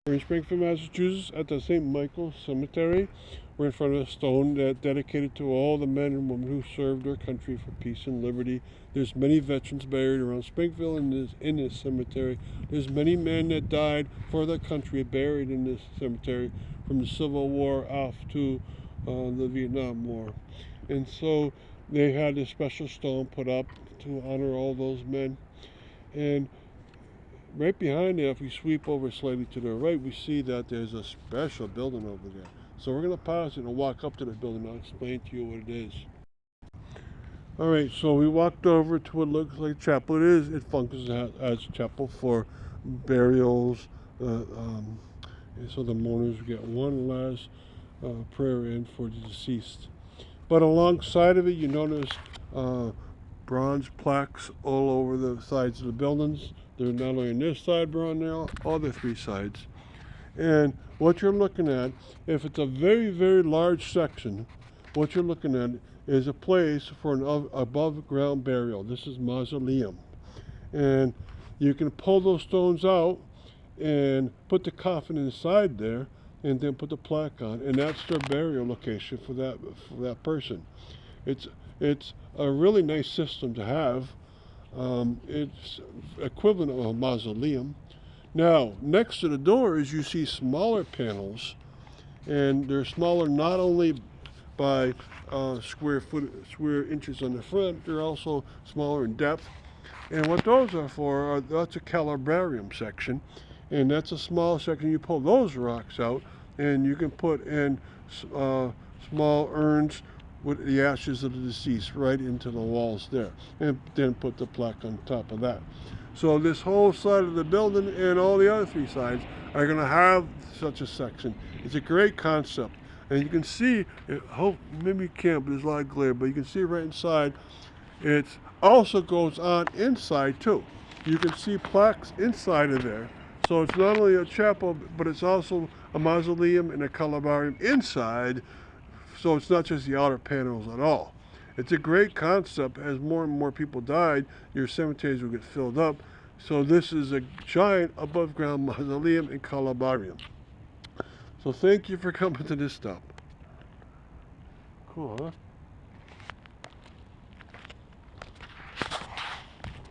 We're in Springfield, Massachusetts at the St. Michael Cemetery. We're in front of a stone that dedicated to all the men and women who served our country for peace and liberty. There's many veterans buried around Springfield in this cemetery. There's many men that died for their country buried in this cemetery from the Civil War off to the Vietnam War. And so they had a special stone put up to honor all those men. And right behind there, if we sweep over slightly to the right, we see that there's a special building over there. So we're going to pause it and walk up to the building. I'll explain to you what it is. All right, so we walked over to what looks like a chapel. It functions as a chapel for burials, and so the mourners get one last prayer in for the deceased. But alongside of it, you notice bronze plaques all over the sides of the buildings. They're not only on this side, but on the other three sides. And what you're looking at, if it's a very, very large section, what you're looking at is a place for an above ground burial. This is Mausoleum. And you can pull those stones out and put the coffin inside there and then put the plaque on, and that's their burial location for that person. It's a really nice system to have. It's equivalent of a mausoleum. Now, next to the doors, you see smaller panels, and they're smaller not only by square inches on the front, they're also smaller in depth. And what those are for, that's a calabarium section, and that's a small section. You pull those rocks out, and you can put in small urns with the ashes of the deceased right into the walls there, and then put the plaque on top of that. So this whole side of the building and all the other three sides are going to have such a section. It's a great concept, and you can see, maybe you can't, but there's a lot of glare, but you can see right inside. It also goes on inside too. You can see plaques inside of there. So it's not only a chapel, but it's also a mausoleum and a calabarium inside. So it's not just the outer panels at all. It's a great concept. As more and more people died, your cemeteries will get filled up. So this is a giant above ground mausoleum and calabarium. So thank you for coming to this stop. Cool, huh?